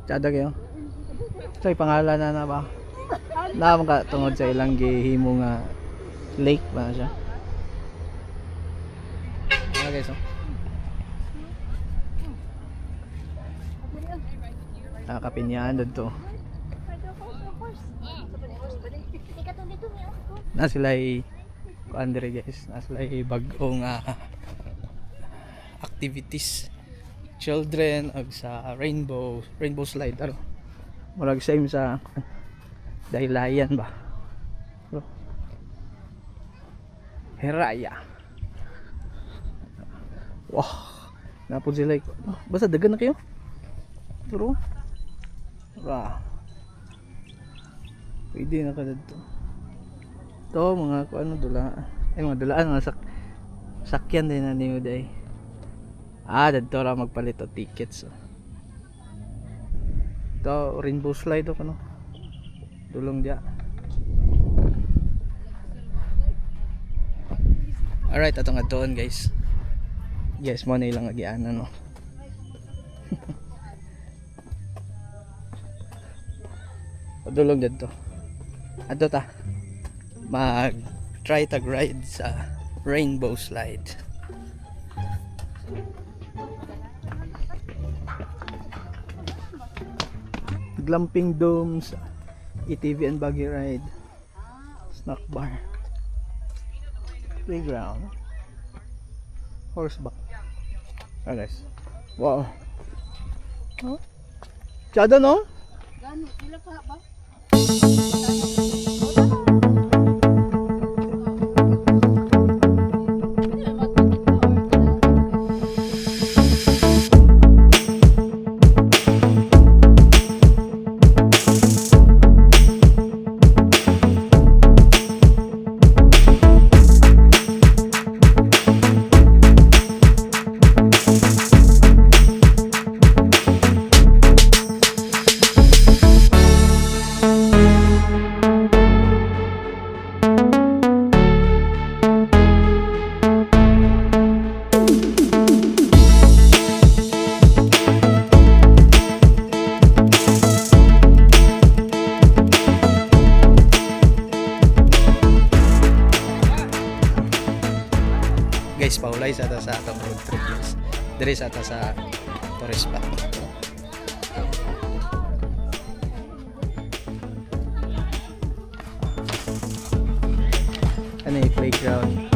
Tsada kayo. Say pangalan na ba? Naman ka tungod sa ilang gihimo nga lake ba siya. Guys, oh. Kapinyahan dito. Na sila Andre guys, na sila bagong activities. Children ag sa rainbow slide aro. Murag same sa Daylayan ba. Bro. Heraya. Wah, napod sila. Basta dagan na kayo. Pero pwede na ka dito. Ito mga ano dula. Ay mga dulaan mga sakyan din na niyo day. Dito ra magpalit og tickets. Ito rainbow slide ko no. Dulong dia. Alright, atong atoon guys. Yes, mo na ilang agianan no. Dulong dito. Ato ta. Mag try tag ride sa rainbow slide. Glamping domes, ATV and buggy ride, snack bar, playground, horseback. Guys, wow. Tsada no? Gano, pila pa ba? Guys, paulay sa ata sa atong road trip guys. Diri sa ata sa Torres pa. Ano yung playground?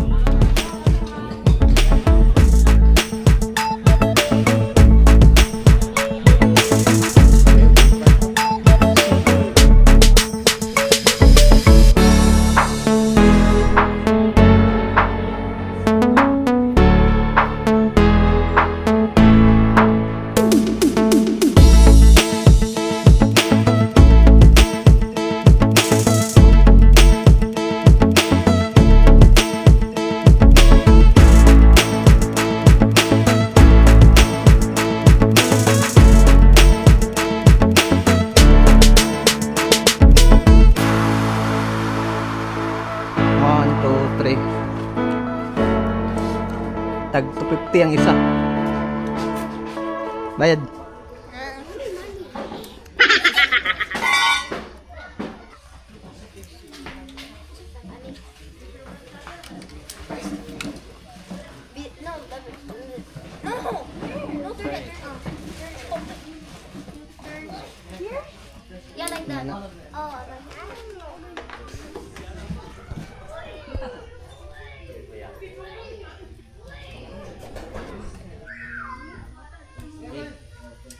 Tag 250 ang isa. Bayad. Yeah, like that. Oh,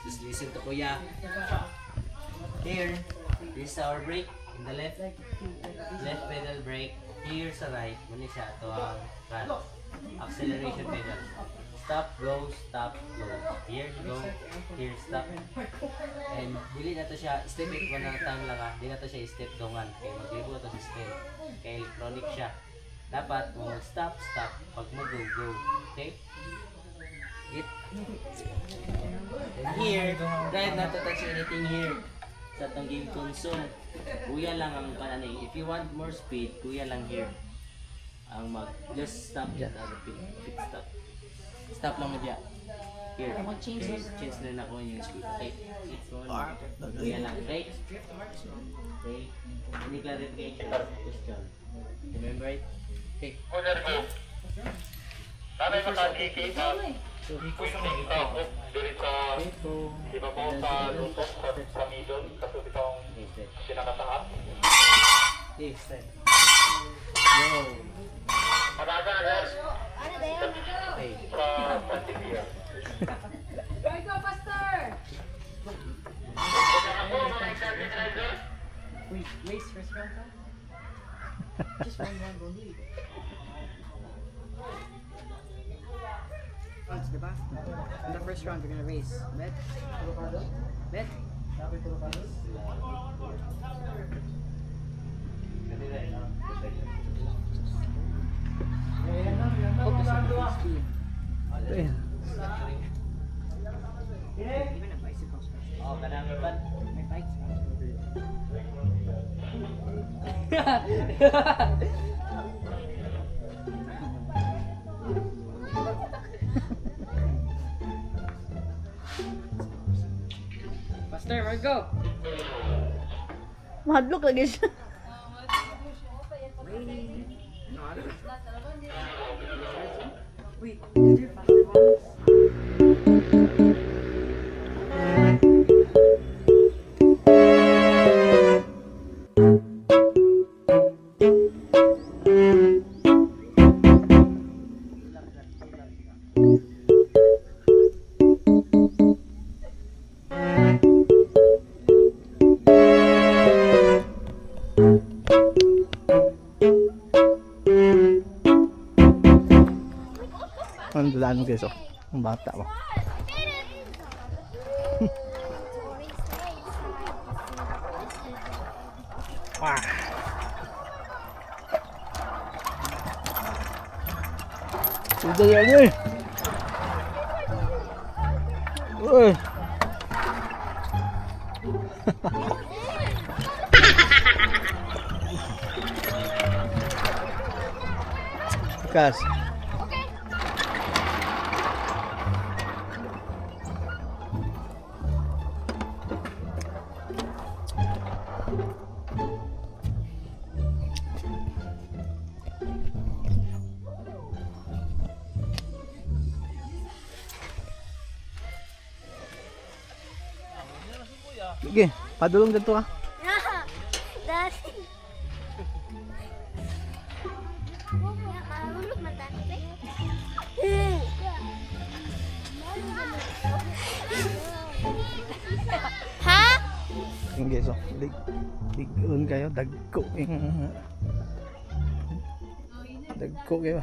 Just listen to Kuya. Here, this is our brake in the left pedal brake. Here sa right, muna siya ito ang acceleration pedal. Stop, go, stop, go. Here, go, here, stop. And dili na to siya, step it, wala na tang laka, di na to siya step dongan. Kaya mag-go to sa step. Kaya electronic siya. Dapat mo stop, stop, pag mag-go, go. Okay? It. And here, dahil not to touch anything here sa itong game console, kuya lang ang pananay. If you want more speed, kuya lang here ang mag just stop at the pit stop. Stop lang mo diya. Here. Change na ako yung speed. Okay. Yan lang. Okay? Okay. Any clarification? Question. Remember it? Okay. So, iko sa mga ito. Ito. Iba po sa lutok sa middle. Kasi itong sinakataas. Yes, sir. Yo. Ano ba yan? Okay. Go, Pastor! Wait, race first round ka? Just one round only. Points, diba? In the first round, we're gonna race. Bet? Bet? Focus on the speed. Ayun. Even a bicycle special. Oh, kanang ban. My bike's Faster, we'll go! Mahadlok lagi siya. Wait, is there faster ones? Ano daan mo guys, oh. Ang bata mo. Sudah ya ni. Oi. Kas. Sige, padulong dito ah. Dati. Marunong man dati. Ha? Sige, so ligon kayo, dagko yung dagko kayo.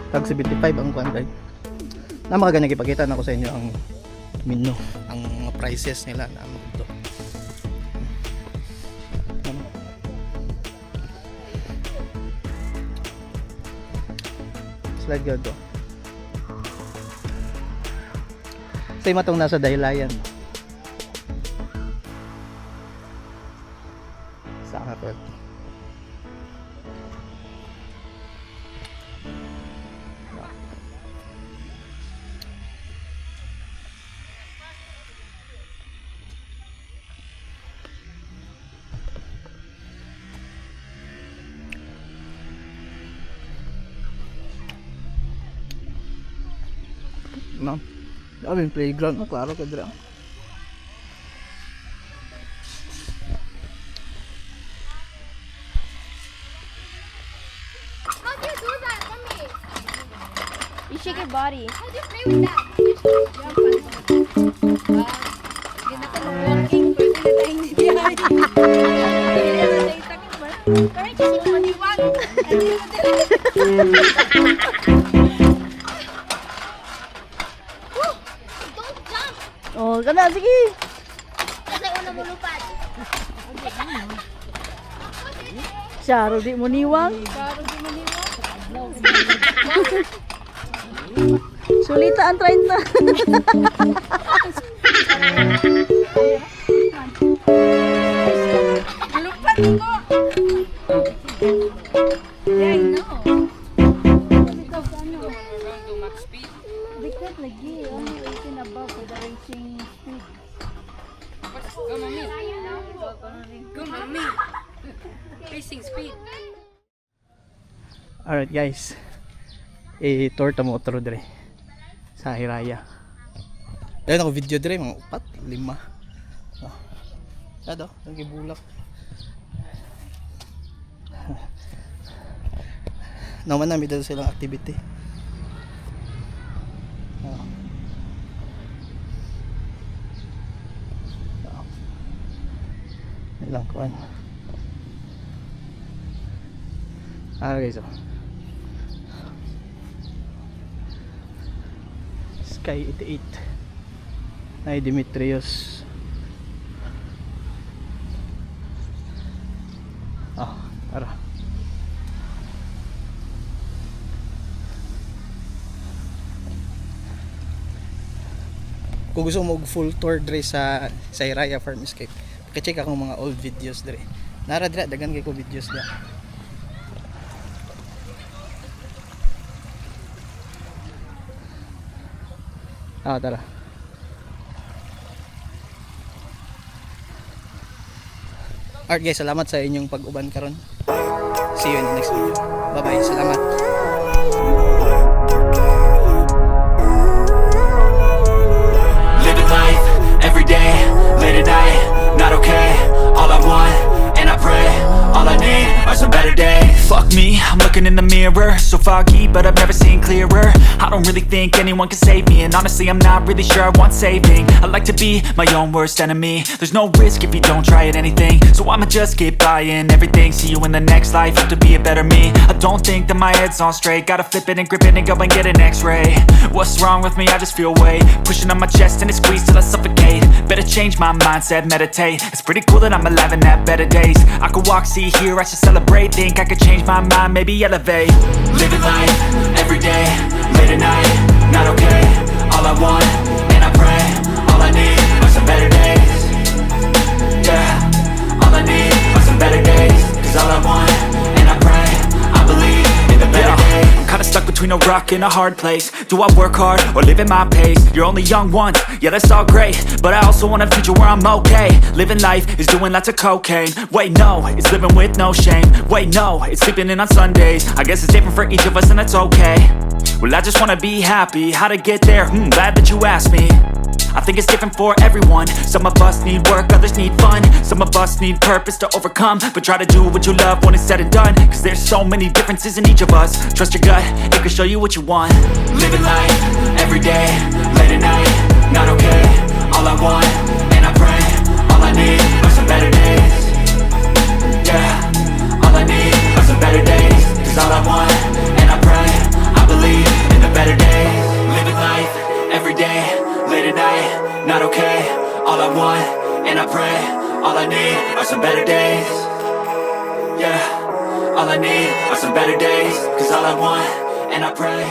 Tag 75 ang kuan na mga ganyan ipakita na ko sa inyo ang menu, ang mga prices nila na ano dito. Slide go to. Say matong nasa Daylayan. Sana po. Ma'am, daming playground, klaro ka dira. How do you do that? Mommy? You shake your body. How do you play with that? Don't jump! Oh, kana sige. Kasi una mo lupad. Syaro di mo niwang. Sulita ang 30. Racing speed. Alright guys, i-tour ta mo otro dire sa Hiraya. Ayun ako video dire, mga 4, 5. Oh. Sado, nagibulak. Naman namin dito silang activity. Oh. Oh. Ilang kuan. Guys, oh. Sky 88 ay Dimitrios. Tara. Kung gusto mo og full tour dre sa Hiraya Farm Escape, paki-check akong mga old videos dre. Nara dre dagan kay ko videos dre. Tara. Alright guys, salamat sa inyong pag-uban karon. See you in the next video. Bye bye, salamat. Living life, everyday, late at night, not okay. All I want, and I pray, all I need are some better days. Fuck me, I'm looking in the mirror, so foggy, but I've never seen clearer. I don't really think anyone can save me, and honestly I'm not really sure I want saving. I like to be my own worst enemy. There's no risk if you don't try at anything, so I'ma just keep buying everything. See you in the next life, have to be a better me. I don't think that my head's on straight, gotta flip it and grip it and go and get an x-ray. What's wrong with me? I just feel weight pushing on my chest and it squeezes till I suffocate. Better change my mindset, meditate. It's pretty cool that I'm alive and have better days. I could walk, see, hear, I should celebrate. Think I could change my mind, maybe elevate. Living life, everyday, late at night, not okay. All I want, and I pray, all I need are some better days. Yeah, all I need are some better days. Cause all I want, and I pray, I believe in the better days. I'm kinda stuck between a rock and a hard place. Do I work hard or live at my pace? You're only young once, yeah that's all great, but I also want a future where I'm okay. Living life is doing lots of cocaine. Wait no, it's living with no shame. Wait no, it's sleeping in on Sundays. I guess it's different for each of us and that's okay. Well I just wanna be happy, how to get there? Glad that you asked me. I think it's different for everyone. Some of us need work, others need fun. Some of us need purpose to overcome. But try to do what you love when it's said and done. Cause there's so many differences in each of us. Trust your gut, it can show you what you want. Living life, everyday, late at night, not okay. All I want, and I pray, all I need are some better days. Yeah, all I need are some better days. Cause all I want, and I pray, I believe in the better days. Living life, everyday, late at night, not okay. All I want, and I pray, all I need are some better days. Yeah, all I need are some better days. Cause all I want, and I pray,